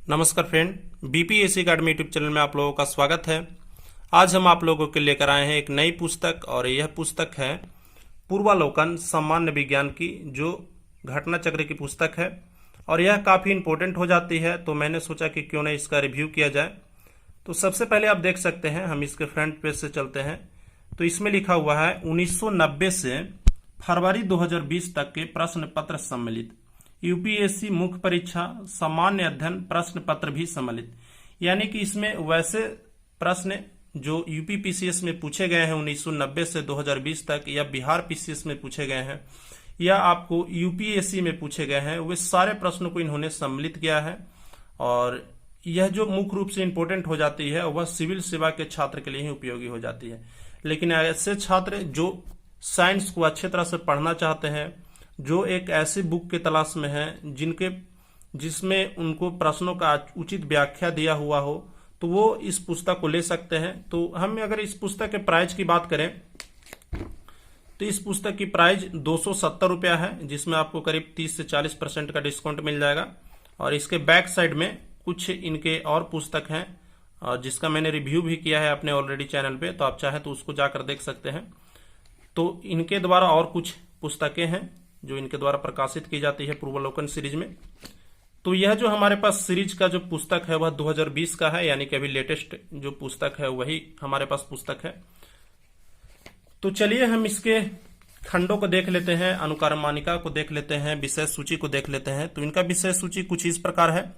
नमस्कार friend, BPSC academy YouTube channel में आप लोगों का स्वागत है। आज हम आप लोगों के लेकर आए हैं एक नई पुस्तक और यह पुस्तक है पूर्वालोकन सामान्य विज्ञान की, जो घटना चक्र की पुस्तक है और यह काफ़ी इंपॉर्टेंट हो जाती है। तो मैंने सोचा कि क्यों ना इसका रिव्यू किया जाए। तो सबसे पहले आप देख सकते हैं, हम इसके फ्रंट पेज से चलते हैं तो इसमें लिखा हुआ है 1990 से फरवरी 2020 तक के प्रश्न पत्र सम्मिलित, यूपीएससी मुख्य परीक्षा सामान्य अध्ययन प्रश्न पत्र भी सम्मिलित। यानी कि इसमें वैसे प्रश्न जो यूपी पीसीएस में पूछे गए हैं 1990 से 2020 तक, या बिहार पीसीएस में पूछे गए हैं, या आपको यूपीएससी में पूछे गए हैं, वे सारे प्रश्नों को इन्होंने सम्मिलित किया है। और यह जो मुख्य रूप से इंपॉर्टेंट हो जाती है वह सिविल सेवा के छात्र के लिए ही उपयोगी हो जाती है। लेकिन ऐसे छात्र जो साइंस को अच्छे तरह से पढ़ना चाहते हैं, जो एक ऐसी बुक के तलाश में है जिसमें उनको प्रश्नों का उचित व्याख्या दिया हुआ हो, तो वो इस पुस्तक को ले सकते हैं। तो हम अगर इस पुस्तक के प्राइस की बात करें तो इस पुस्तक की प्राइस 270 रुपया है, जिसमें आपको करीब 30 से 40% का डिस्काउंट मिल जाएगा। और इसके बैक साइड में कुछ इनके और पुस्तक हैं, जिसका मैंने रिव्यू भी किया है अपने ऑलरेडी चैनल पे, तो आप चाहें तो उसको जाकर देख सकते हैं। तो इनके द्वारा और कुछ पुस्तकें हैं जो इनके द्वारा प्रकाशित की जाती है पूर्वालोकन सीरीज में। तो यह जो हमारे पास सीरीज का जो पुस्तक है वह 2020 का है, यानी कि अभी लेटेस्ट जो पुस्तक है वही हमारे पास पुस्तक है। तो चलिए हम इसके खंडों को देख लेते हैं, अनुक्रमणिका को देख लेते हैं, विषय सूची को देख लेते हैं। तो इनका विषय सूची कुछ इस प्रकार है,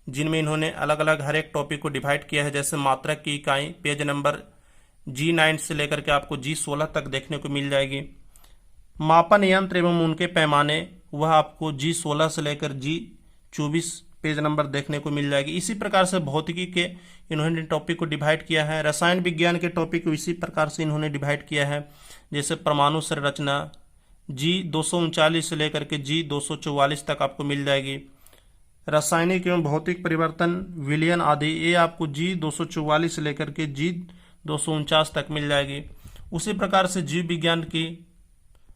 जिनमें इन्होंने अलग अलग हर एक टॉपिक को डिवाइड किया है। जैसे मात्रक की इकाई पेज नंबर G9 से लेकर के आपको G16 तक देखने को मिल जाएगी। मापन यंत्र एवं उनके पैमाने, वह आपको G16 से लेकर G24 पेज नंबर देखने को मिल जाएगी। इसी प्रकार से भौतिकी के इन्होंने टॉपिक को डिवाइड किया है। रसायन विज्ञान के टॉपिक को इसी प्रकार से इन्होंने डिवाइड किया है। जैसे परमाणु संरचना G239 से लेकर के G244 तक आपको मिल जाएगी। रासायनिक एवं भौतिक परिवर्तन, विलयन आदि, ये आपको G244 से लेकर के G249 तक मिल जाएगी। उसी प्रकार से जीव विज्ञान की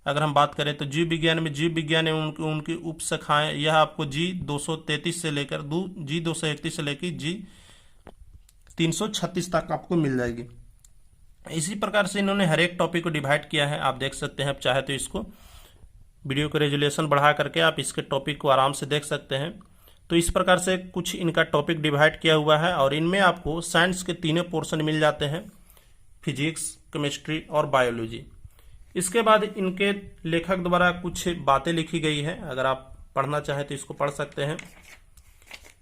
अगर हम बात करें तो जीव विज्ञान में जीव विज्ञान एवं उनकी उपशाखाएं, यह आपको G233 से लेकर G231 से लेकर G336 तक आपको मिल जाएगी। इसी प्रकार से इन्होंने हर एक टॉपिक को डिवाइड किया है, आप देख सकते हैं। आप चाहे तो इसको वीडियो को रेजोल्यूशन बढ़ा करके आप इसके टॉपिक को आराम से देख सकते हैं। तो इस प्रकार से कुछ इनका टॉपिक डिवाइड किया हुआ है और इनमें आपको साइंस के तीनों पोर्शन मिल जाते हैं, फिजिक्स, केमिस्ट्री और बायोलॉजी। इसके बाद इनके लेखक द्वारा कुछ बातें लिखी गई है, अगर आप पढ़ना चाहें तो इसको पढ़ सकते हैं।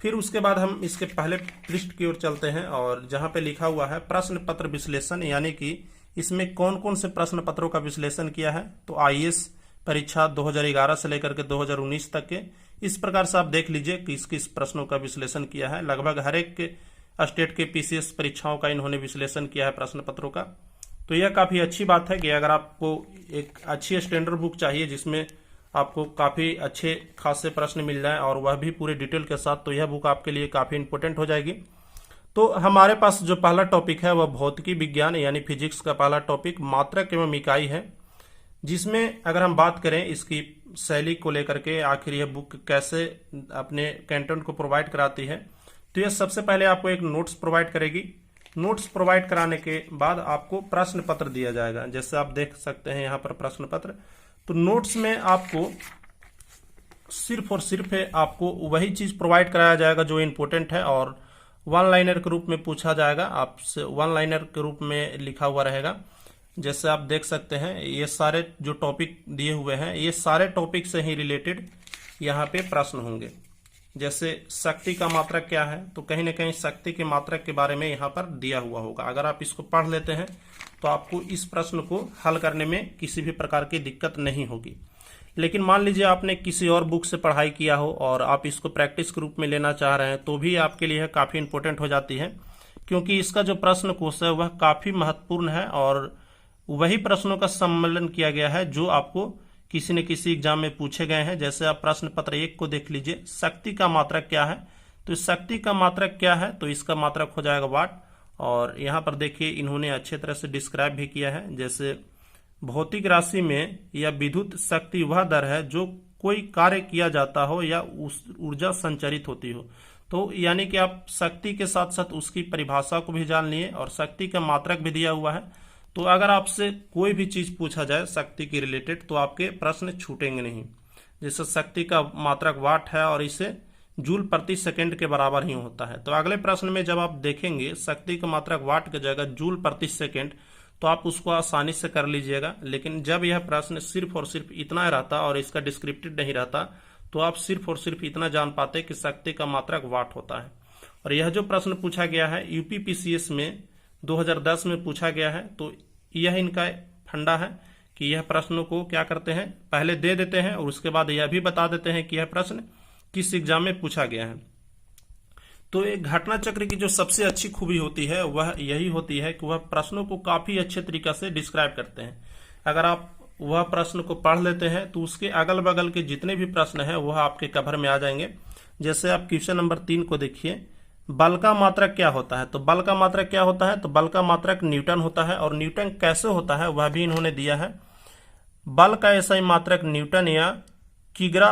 फिर उसके बाद हम इसके पहले पृष्ठ की ओर चलते हैं और जहां पे लिखा हुआ है प्रश्न पत्र विश्लेषण, यानी कि इसमें कौन कौन से प्रश्न पत्रों का विश्लेषण किया है। तो आईएएस परीक्षा 2011 से लेकर के 2019 तक के, इस प्रकार से आप देख लीजिए किस किस प्रश्नों का विश्लेषण किया है। लगभग हर एक के स्टेट के पीसीएस परीक्षाओं का इन्होंने विश्लेषण किया है प्रश्न पत्रों का। तो यह काफ़ी अच्छी बात है कि अगर आपको एक अच्छी स्टैंडर्ड बुक चाहिए जिसमें आपको काफ़ी अच्छे खासे प्रश्न मिल जाए और वह भी पूरे डिटेल के साथ, तो यह बुक आपके लिए काफ़ी इंपॉर्टेंट हो जाएगी। तो हमारे पास जो पहला टॉपिक है वह भौतिकी विज्ञान यानी फिजिक्स का पहला टॉपिक मात्रक एवं इकाई है, जिसमें अगर हम बात करें इसकी शैली को लेकर के, आखिर यह बुक कैसे अपने कंटेंट को प्रोवाइड कराती है, तो यह सबसे पहले आपको एक नोट्स प्रोवाइड करेगी। नोट्स प्रोवाइड कराने के बाद आपको प्रश्न पत्र दिया जाएगा, जैसे आप देख सकते हैं यहाँ पर प्रश्न पत्र। तो नोट्स में आपको सिर्फ और सिर्फ आपको वही चीज प्रोवाइड कराया जाएगा जो इम्पोर्टेंट है और वन लाइनर के रूप में पूछा जाएगा आपसे, वन लाइनर के रूप में लिखा हुआ रहेगा। जैसे आप देख सकते हैं ये सारे जो टॉपिक दिए हुए हैं, ये सारे टॉपिक से ही रिलेटेड यहाँ पे प्रश्न होंगे। जैसे शक्ति का मात्रक क्या है, तो कहीं ना कहीं शक्ति के मात्रक के बारे में यहाँ पर दिया हुआ होगा। अगर आप इसको पढ़ लेते हैं तो आपको इस प्रश्न को हल करने में किसी भी प्रकार की दिक्कत नहीं होगी। लेकिन मान लीजिए आपने किसी और बुक से पढ़ाई किया हो और आप इसको प्रैक्टिस के रूप में लेना चाह रहे हैं, तो भी आपके लिए काफ़ी इंपॉर्टेंट हो जाती है, क्योंकि इसका जो प्रश्न कोश है वह काफ़ी महत्वपूर्ण है और वही प्रश्नों का सम्मेलन किया गया है जो आपको किसी न किसी एग्जाम में पूछे गए हैं। जैसे आप प्रश्न पत्र 1 को देख लीजिए, शक्ति का मात्रक क्या है, तो शक्ति का मात्रक क्या है, तो इसका मात्रक हो जाएगा वाट। और यहाँ पर देखिए इन्होंने अच्छे तरह से डिस्क्राइब भी किया है। जैसे भौतिक राशि में या विद्युत शक्ति वह दर है जो कोई कार्य किया जाता हो या उस ऊर्जा संचरित होती हो। तो यानी कि आप शक्ति के साथ साथ उसकी परिभाषा को भी जान लिए और शक्ति का मात्रक भी दिया हुआ है। तो अगर आपसे कोई भी चीज पूछा जाए शक्ति के रिलेटेड तो आपके प्रश्न छूटेंगे नहीं। जैसे शक्ति का मात्रक वाट है और इसे जूल प्रति सेकंड के बराबर ही होता है। तो अगले प्रश्न में जब आप देखेंगे शक्ति का मात्रक वाट की जगह जूल प्रति सेकंड, तो आप उसको आसानी से कर लीजिएगा। लेकिन जब यह प्रश्न सिर्फ और सिर्फ इतना रहता और इसका डिस्क्रिप्टिव नहीं रहता तो आप सिर्फ और सिर्फ इतना जान पाते कि शक्ति का मात्रक वाट होता है। और यह जो प्रश्न पूछा गया है यूपीपीसीएस में 2010 में पूछा गया है, तो यह इनका फंडा है कि यह प्रश्नों को क्या करते हैं, पहले दे देते हैं और उसके बाद यह भी बता देते हैं कि यह प्रश्न किस एग्जाम में पूछा गया है। तो एक घटना चक्र की जो सबसे अच्छी खूबी होती है वह यही होती है कि वह प्रश्नों को काफी अच्छे तरीके से डिस्क्राइब करते हैं। अगर आप वह प्रश्न को पढ़ लेते हैं तो उसके अगल बगल के जितने भी प्रश्न हैं वह आपके कवर में आ जाएंगे। जैसे आप क्वेश्चन नंबर 3 को देखिए, बल का मात्रक क्या होता है। तो बल का मात्रक क्या होता है, तो बल का मात्रक न्यूटन होता है। और न्यूटन कैसे होता है वह भी इन्होंने दिया है। बल का ऐसा मात्रक न्यूटन या किग्रा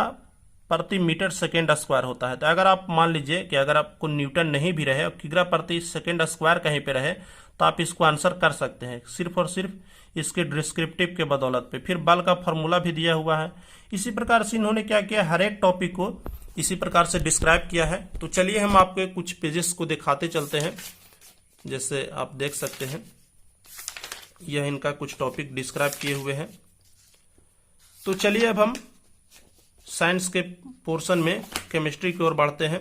प्रति मीटर सेकेंड स्क्वायर होता है। तो अगर आप मान लीजिए कि अगर आपको न्यूटन नहीं भी रहे और किग्रा प्रति सेकेंड स्क्वायर कहीं पे रहे तो आप इसको आंसर कर सकते हैं सिर्फ और सिर्फ इसके डिस्क्रिप्टिव के बदौलत पे। फिर बल का फॉर्मूला भी दिया हुआ है। इसी प्रकार से इन्होंने क्या किया, हर एक टॉपिक को इसी प्रकार से डिस्क्राइब किया है। तो चलिए हम आपके कुछ पेजेस को दिखाते चलते हैं। जैसे आप देख सकते हैं यह इनका कुछ टॉपिक डिस्क्राइब किए हुए हैं। तो चलिए अब हम साइंस के पोर्शन में केमिस्ट्री की ओर बढ़ते हैं।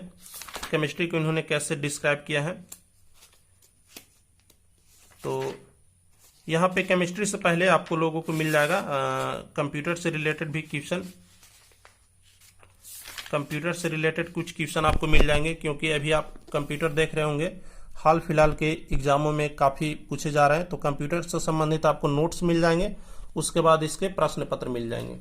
केमिस्ट्री को इन्होंने कैसे डिस्क्राइब किया है, तो यहाँ पे केमिस्ट्री से पहले आपको लोगों को मिल जाएगा कंप्यूटर से रिलेटेड भी क्वेश्चन। कंप्यूटर से रिलेटेड कुछ क्वेश्चन आपको मिल जाएंगे क्योंकि अभी आप कंप्यूटर देख रहे होंगे हाल फिलहाल के एग्जामों में काफ़ी पूछे जा रहे हैं। तो कंप्यूटर से संबंधित आपको नोट्स मिल जाएंगे, उसके बाद इसके प्रश्न पत्र मिल जाएंगे।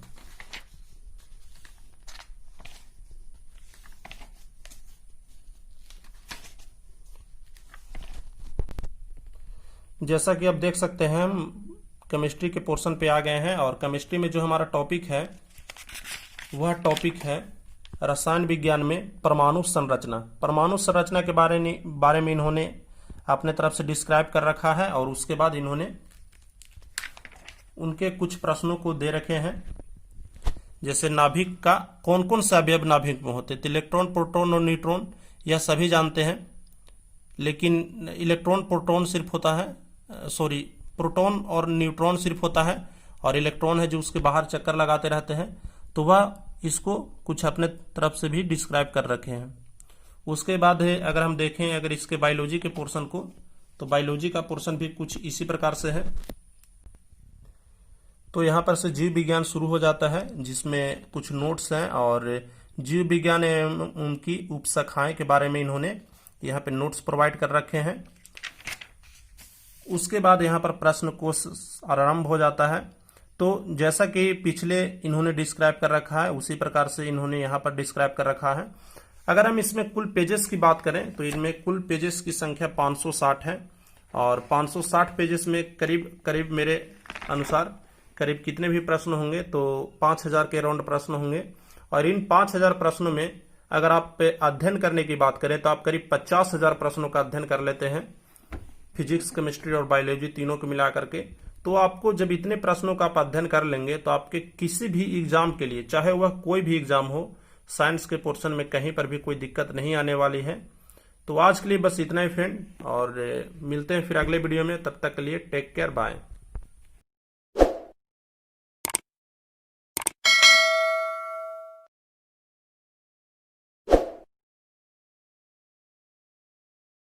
जैसा कि आप देख सकते हैं हम केमिस्ट्री के पोर्शन पे आ गए हैं और केमिस्ट्री में जो हमारा टॉपिक है वह टॉपिक है रसायन विज्ञान में परमाणु संरचना। परमाणु संरचना के बारे में इन्होंने अपने तरफ से डिस्क्राइब कर रखा है और उसके बाद इन्होंने उनके कुछ प्रश्नों को दे रखे हैं। जैसे नाभिक का कौन कौन से अवयव नाभिक में होते हैं, तो इलेक्ट्रॉन, प्रोटॉन और न्यूट्रॉन यह सभी जानते हैं। लेकिन इलेक्ट्रॉन प्रोटॉन सिर्फ होता है, प्रोटॉन और न्यूट्रॉन सिर्फ होता है और इलेक्ट्रॉन है जो उसके बाहर चक्कर लगाते रहते हैं। तो वह इसको कुछ अपने तरफ से भी डिस्क्राइब कर रखे हैं। उसके बाद है अगर हम देखें अगर इसके बायोलॉजी के पोर्शन को, तो बायोलॉजी का पोर्शन भी कुछ इसी प्रकार से है। तो यहाँ पर से जीव विज्ञान शुरू हो जाता है जिसमें कुछ नोट्स हैं और जीव विज्ञान एवं उनकी उपशाखाएं के बारे में इन्होंने यहाँ पे नोट्स प्रोवाइड कर रखे हैं। उसके बाद यहाँ पर प्रश्न कोश आरंभ हो जाता है। तो जैसा कि पिछले इन्होंने डिस्क्राइब कर रखा है उसी प्रकार से इन्होंने यहाँ पर डिस्क्राइब कर रखा है। अगर हम इसमें कुल पेजेस की बात करें तो इनमें कुल पेजेस की संख्या 560 है और 560 पेजेस में करीब करीब मेरे अनुसार करीब कितने भी प्रश्न होंगे तो 5000 के अराउंड प्रश्न होंगे। और इन 5000 प्रश्नों में अगर आप अध्ययन करने की बात करें तो आप करीब 50,000 प्रश्नों का अध्ययन कर लेते हैं, फिजिक्स, केमिस्ट्री और बायोलॉजी तीनों को मिला करके। तो आपको जब इतने प्रश्नों का आप अध्ययन कर लेंगे तो आपके किसी भी एग्जाम के लिए, चाहे वह कोई भी एग्जाम हो, साइंस के पोर्शन में कहीं पर भी कोई दिक्कत नहीं आने वाली है। तो आज के लिए बस इतना ही फ्रेंड, और मिलते हैं फिर अगले वीडियो में। तब तक के लिए टेक केयर, बाय।